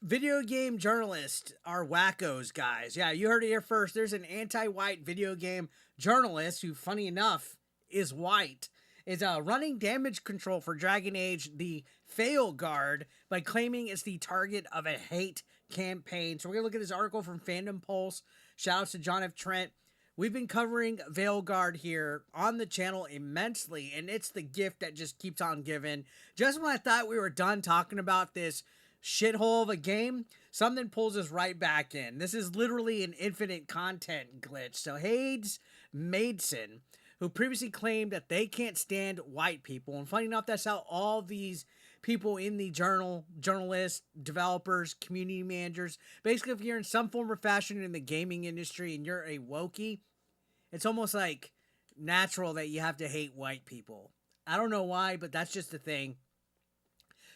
Video game journalists are wackos, guys. Yeah, you heard it here first. There's an anti-white video game journalist who, funny enough, is white. Is running damage control for Dragon Age, the Veilguard, by claiming it's the target of a hate campaign. So we're gonna look at this article from Fandom Pulse. Shout outs to John F. Trent. We've been covering Veilguard here on the channel immensely, and it's the gift that just keeps on giving. Just when I thought we were done talking about this shithole of a game, something pulls us right back in. This is literally an infinite content glitch. So Hades Madsen, who previously claimed that they can't stand white people, and funny enough, that's how all these people in the journalists, developers, community managers, basically if you're in some form or fashion in the gaming industry and you're a wokey, it's almost like natural that you have to hate white people. I don't know why, but that's just the thing.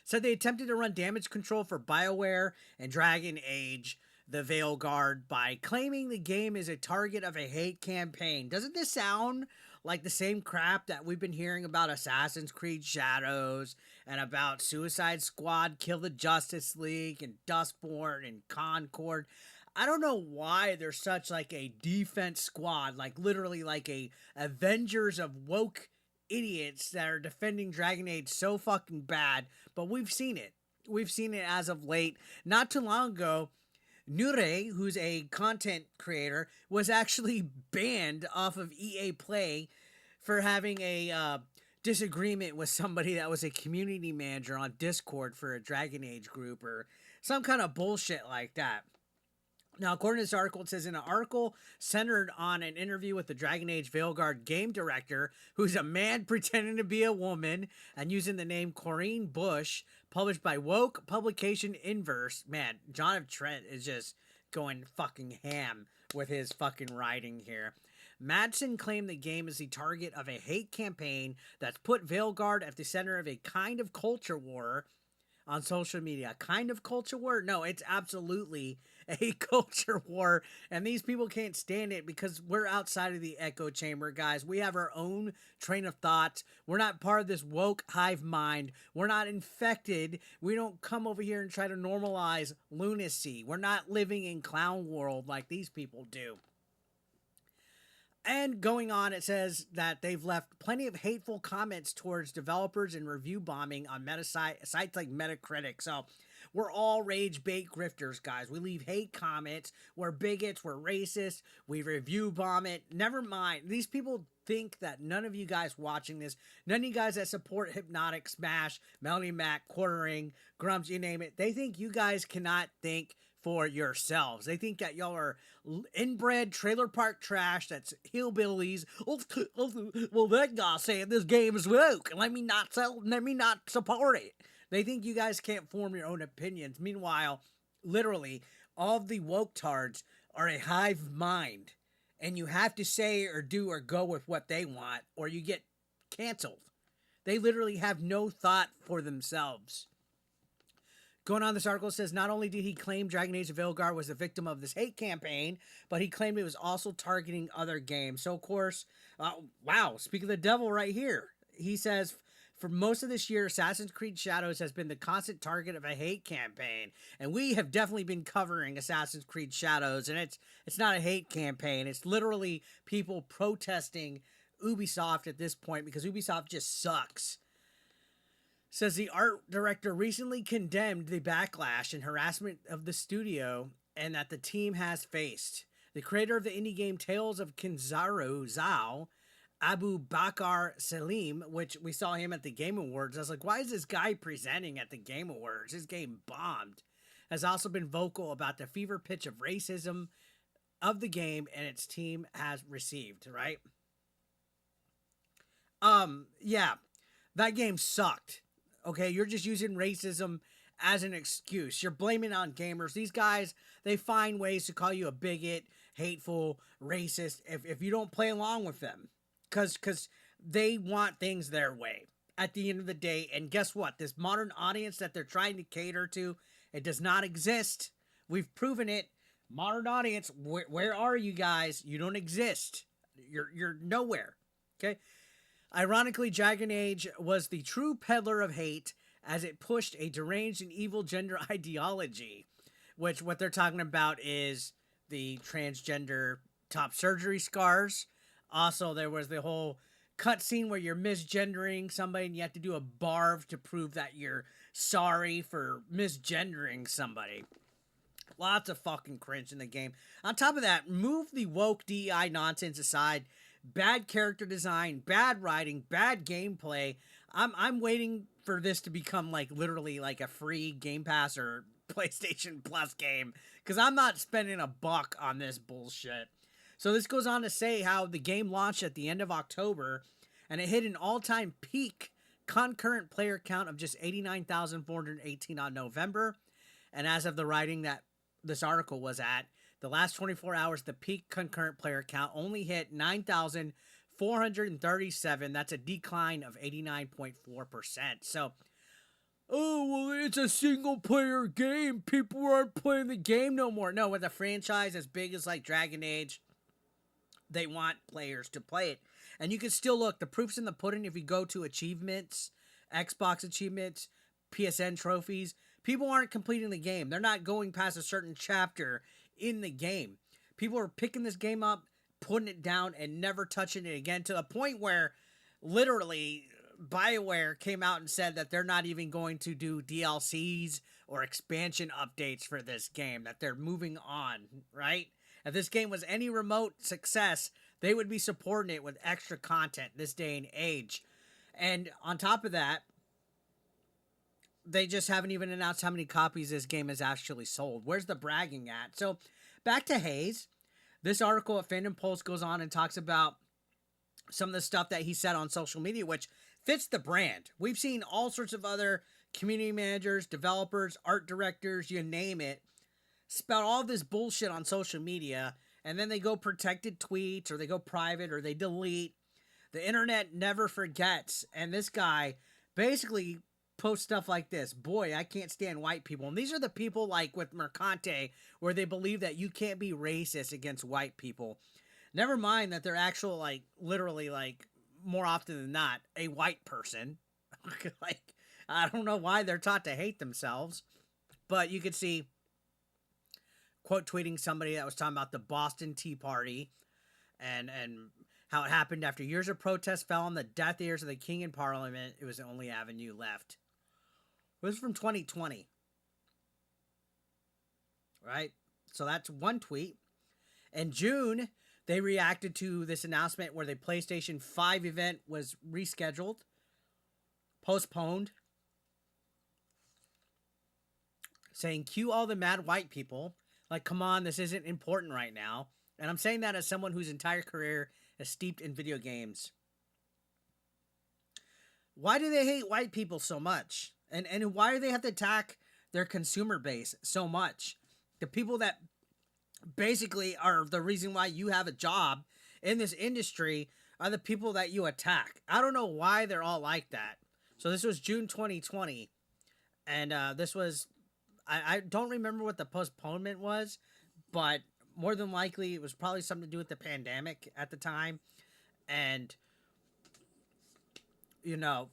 Said they attempted to run damage control for BioWare and Dragon Age, the Veilguard, by claiming the game is a target of a hate campaign. Doesn't this sound like the same crap that we've been hearing about Assassin's Creed Shadows and about Suicide Squad, Kill the Justice League, and Dustborn and Concord? I don't know why there's such like a defense squad, like literally like a Avengers of woke idiots that are defending Dragon Age so fucking bad, but we've seen it. We've seen it as of late. Not too long ago, Nure, who's a content creator, was actually banned off of EA Play for having a disagreement with somebody that was a community manager on Discord for a Dragon Age group or some kind of bullshit like that. Now, according to this article, it says in an article centered on an interview with the Dragon Age Veilguard game director, who's a man pretending to be a woman and using the name Corinne Busche, published by Woke Publication Inverse. Man, John F. Trent is just going fucking ham with his fucking writing here. Madsen claimed the game is the target of a hate campaign that's put Veilguard at the center of a kind of culture war on social media. Kind of culture war? No, it's absolutely a culture war, and these people can't stand it because we're outside of the echo chamber, guys. We have our own train of thoughts. We're not part of this woke hive mind. We're not infected. We don't come over here and try to normalize lunacy. We're not living in clown world like these people do. And going on, it says that they've left plenty of hateful comments towards developers and review bombing on sites like Metacritic. So we're all rage bait grifters, guys. We leave hate comments. We're bigots. We're racist. We review bomb it. Never mind. These people think that none of you guys watching this, none of you guys that support Hypnotic, Smash, Melody Mac, Quartering, Grumps, you name it, they think you guys cannot think for yourselves. They think that y'all are inbred trailer park trash that's hillbillies. Well, that guy saying this game is woke and let me not support it. They think you guys can't form your own opinions. Meanwhile, literally, all of the woke tards are a hive mind, and you have to say or do or go with what they want, or you get canceled. They literally have no thought for themselves. Going on, this article says not only did he claim Dragon Age Veilguard was the victim of this hate campaign, but he claimed it was also targeting other games. So, of course, wow, speak of the devil right here. He says, for most of this year, Assassin's Creed Shadows has been the constant target of a hate campaign. And we have definitely been covering Assassin's Creed Shadows, and it's not a hate campaign. It's literally people protesting Ubisoft at this point because Ubisoft just sucks. Says the art director recently condemned the backlash and harassment of the studio and that the team has faced. The creator of the indie game Tales of Kenzera, Zhao, Abu Bakr Salim, which we saw him at the Game Awards. I was like, why is this guy presenting at the Game Awards? His game bombed. Has also been vocal about the fever pitch of racism of the game and its team has received, right? Yeah, that game sucked. Okay, you're just using racism as an excuse. You're blaming it on gamers. These guys, they find ways to call you a bigot, hateful, racist if you don't play along with them. Because they want things their way at the end of the day. And guess what? This modern audience that they're trying to cater to, it does not exist. We've proven it. Modern audience, where are you guys? You don't exist. You're nowhere. Okay? Ironically, Dragon Age was the true peddler of hate as it pushed a deranged and evil gender ideology. which what they're talking about is the transgender top surgery scars. Also, there was the whole cutscene where you're misgendering somebody and you have to do a barf to prove that you're sorry for misgendering somebody. Lots of fucking cringe in the game. On top of that, move the woke DEI nonsense aside. Bad character design, bad writing, bad gameplay. I'm waiting for this to become like literally like a free Game Pass or PlayStation Plus game because I'm not spending a buck on this bullshit. So this goes on to say how the game launched at the end of October and it hit an all-time peak concurrent player count of just 89,418 on November. And as of the writing that this article was at, the last 24 hours, the peak concurrent player count only hit 9,437. That's a decline of 89.4%. So, oh, well, it's a single player game. People aren't playing the game no more. No, with a franchise as big as like Dragon Age, they want players to play it. And you can still look, the proof's in the pudding if you go to achievements, Xbox achievements, PSN trophies. People aren't completing the game. They're not going past a certain chapter in the game. People are picking this game up, putting it down, and never touching it again to the point where literally BioWare came out and said that they're not even going to do DLCs or expansion updates for this game, that they're moving on, right? If this game was any remote success, they would be supporting it with extra content this day and age. And on top of that, they just haven't even announced how many copies this game has actually sold. Where's the bragging at? So back to Hayes. This article at Fandom Pulse goes on and talks about some of the stuff that he said on social media, which fits the brand. We've seen all sorts of other community managers, developers, art directors, you name it, spout all this bullshit on social media, and then they go protected tweets, or they go private, or they delete. The internet never forgets, and this guy basically post stuff like this. Boy, I can't stand white people. And these are the people like with Mercante where they believe that you can't be racist against white people. Never mind that they're actual like literally like more often than not a white person. Like I don't know why they're taught to hate themselves. But you could see quote tweeting somebody that was talking about the Boston Tea Party and how it happened after years of protest fell on the deaf ears of the king in parliament. It was the only avenue left. It was from 2020. Right? So that's one tweet. In June, they reacted to this announcement where the PlayStation 5 event was rescheduled, postponed, saying, cue all the mad white people. Like, come on, this isn't important right now. And I'm saying that as someone whose entire career is steeped in video games. Why do they hate white people so much? And why do they have to attack their consumer base so much? The people that basically are the reason why you have a job in this industry are the people that you attack. I don't know why they're all like that. So this was June 2020. And this was, I don't remember what the postponement was, but more than likely it was probably something to do with the pandemic at the time. And, you know,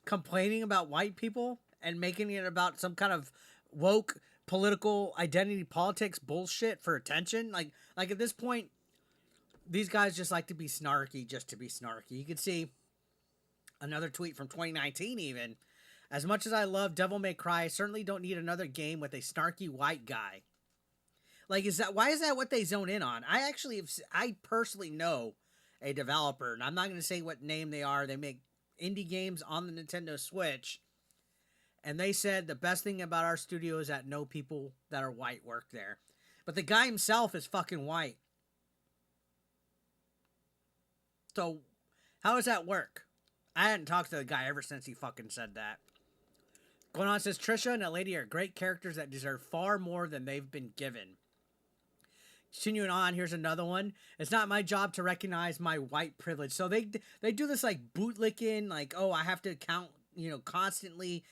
complaining about white people and making it about some kind of woke political identity politics bullshit for attention. Like at this point, these guys just like to be snarky just to be snarky. You can see another tweet from 2019 even. As much as I love Devil May Cry, I certainly don't need another game with a snarky white guy. Like, why is that what they zone in on? I personally know a developer, and I'm not going to say what name they are. They make indie games on the Nintendo Switch. And they said the best thing about our studio is that no people that are white work there. But the guy himself is fucking white. So, how does that work? I hadn't talked to the guy ever since he fucking said that. Going on, says Trisha and a lady are great characters that deserve far more than they've been given. Continuing on, here's another one. It's not my job to recognize my white privilege. So they do this like bootlicking, like, oh, I have to count, constantly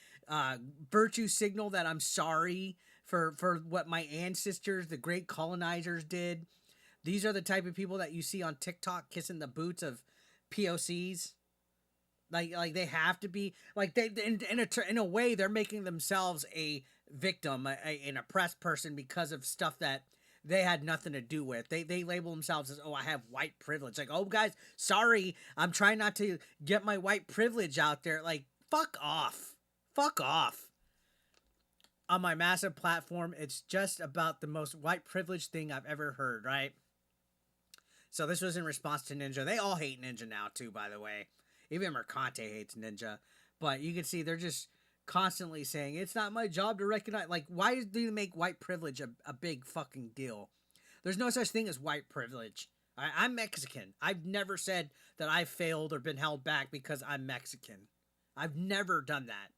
virtue signal that I'm sorry for what my ancestors, the great colonizers, did. These are the type of people that you see on TikTok kissing the boots of POCs. Like they have to be like they in a way they're making themselves a victim, an oppressed person because of stuff that they had nothing to do with. They label themselves as, oh, I have white privilege. Like, oh, guys, sorry, I'm trying not to get my white privilege out there. Like, fuck off. Fuck off. On my massive platform, it's just about the most white privilege thing I've ever heard, right? So this was in response to Ninja. They all hate Ninja now, too, by the way. Even Mercante hates Ninja. But you can see they're just constantly saying, it's not my job to recognize. Like, why do you make white privilege a big fucking deal? There's no such thing as white privilege. I'm Mexican. I've never said that I failed or been held back because I'm Mexican. I've never done that.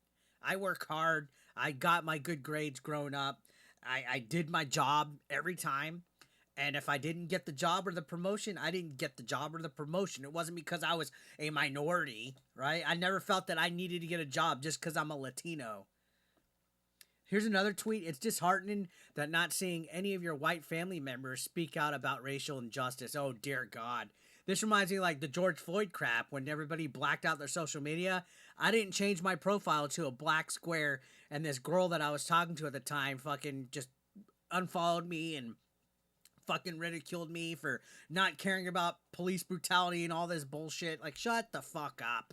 I work hard. I got my good grades growing up. I did my job every time. And if I didn't get the job or the promotion, I didn't get the job or the promotion. It wasn't because I was a minority, right? I never felt that I needed to get a job just because I'm a Latino. Here's another tweet. It's disheartening that not seeing any of your white family members speak out about racial injustice. Oh, dear God. This reminds me of like the George Floyd crap when everybody blacked out their social media. I didn't change my profile to a black square, and this girl that I was talking to at the time fucking just unfollowed me and fucking ridiculed me for not caring about police brutality and all this bullshit. Like, shut the fuck up.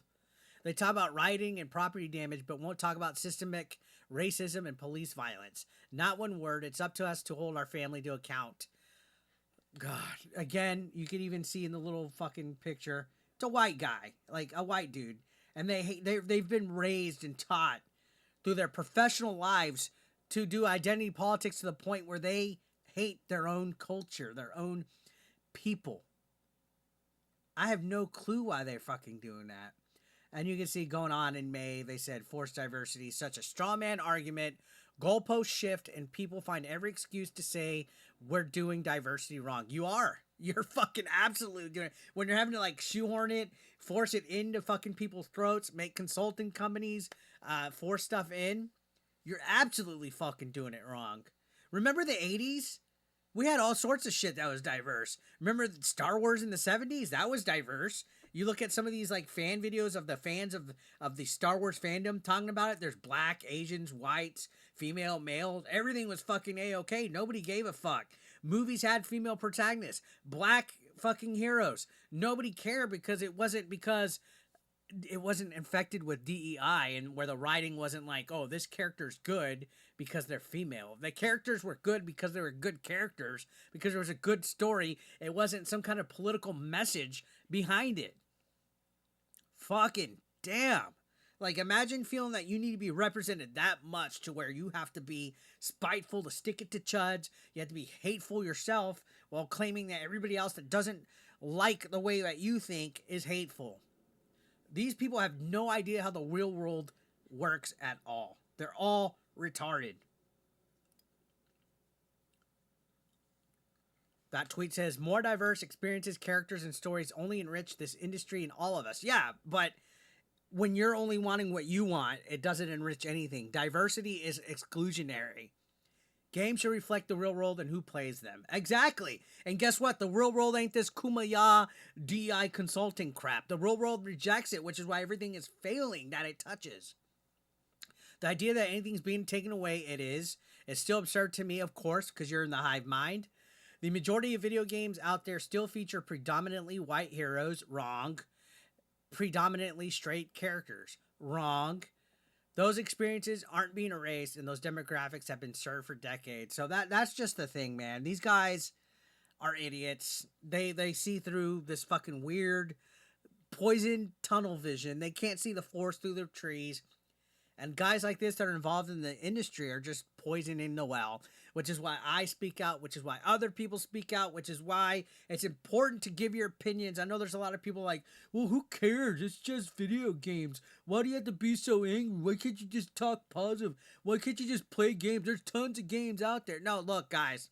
They talk about rioting and property damage, but won't talk about systemic racism and police violence. Not one word. It's up to us to hold our family to account. God. Again, you can even see in the little fucking picture, it's a white guy, like a white dude. And they've been raised and taught through their professional lives to do identity politics to the point where they hate their own culture, their own people. I have no clue why they're fucking doing that. And you can see going on in May, they said forced diversity is such a straw man argument, goalposts shift, and people find every excuse to say we're doing diversity wrong. You are. You're fucking absolutely doing it. When you're having to like shoehorn it, force it into fucking people's throats, make consulting companies force stuff in, you're absolutely fucking doing it wrong. Remember the 80s? We had all sorts of shit that was diverse. Remember Star Wars in the 70s? That was diverse. You look at some of these like fan videos of the fans of the Star Wars fandom talking about it. There's black, Asians, whites, female, male. Everything was fucking A-okay. Nobody gave a fuck. Movies had female protagonists. Black fucking heroes. Nobody cared because it wasn't infected with DEI and where the writing wasn't like, oh, this character's good because they're female. The characters were good because they were good characters, because there was a good story. It wasn't some kind of political message behind it. Fucking damn. Like, imagine feeling that you need to be represented that much to where you have to be spiteful to stick it to chuds. You have to be hateful yourself while claiming that everybody else that doesn't like the way that you think is hateful. These people have no idea how the real world works at all. They're all retarded. That tweet says, more diverse experiences, characters, and stories only enrich this industry and all of us. Yeah, but when you're only wanting what you want, it doesn't enrich anything. Diversity is exclusionary. Games should reflect the real world and who plays them. Exactly. And guess what? The real world ain't this kumbaya DI consulting crap. The real world rejects it, which is why everything is failing that it touches. The idea that anything's being taken away, it is. It's still absurd to me, of course, because you're in the hive mind. The majority of video games out there still feature predominantly white heroes. Wrong. Predominantly straight characters. Wrong. Those experiences aren't being erased, and those demographics have been served for decades. So that's just the thing, man. These guys are idiots. They see through this fucking weird poison tunnel vision. They can't see the forest through the trees. And guys like this that are involved in the industry are just poisoning the well, which is why I speak out, which is why other people speak out, which is why it's important to give your opinions. I know there's a lot of people like, well, who cares? It's just video games. Why do you have to be so angry? Why can't you just talk positive? Why can't you just play games? There's tons of games out there. No, look, guys.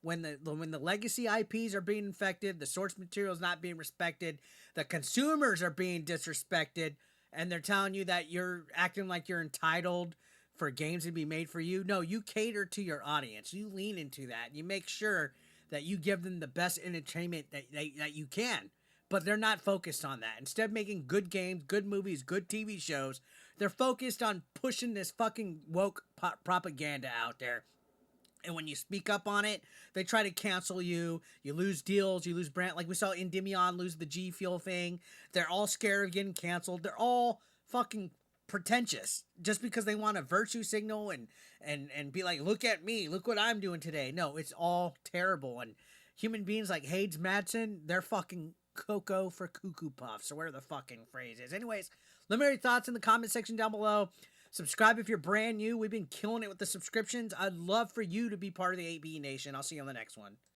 When the legacy IPs are being infected, the source material is not being respected, the consumers are being disrespected, and they're telling you that you're acting like you're entitled for games to be made for you. No, you cater to your audience. You lean into that. You make sure that you give them the best entertainment that you can. But they're not focused on that. Instead of making good games, good movies, good TV shows, They're focused on pushing this fucking woke propaganda out there. And when you speak up on it, they try to cancel you. You lose deals, you lose brand. Like we saw Endymion lose the G Fuel thing. They're all scared of getting canceled. They're all fucking pretentious just because they want a virtue signal and be like, look at me, look what I'm doing today. No, it's all terrible. And human beings like Hades Madsen, they're fucking cocoa for cuckoo puffs, or whatever the fucking phrase is. Anyways, let me know your thoughts in the comment section down below. Subscribe if you're brand new. We've been killing it with the subscriptions. I'd love for you to be part of the 8B Nation. I'll see you on the next one.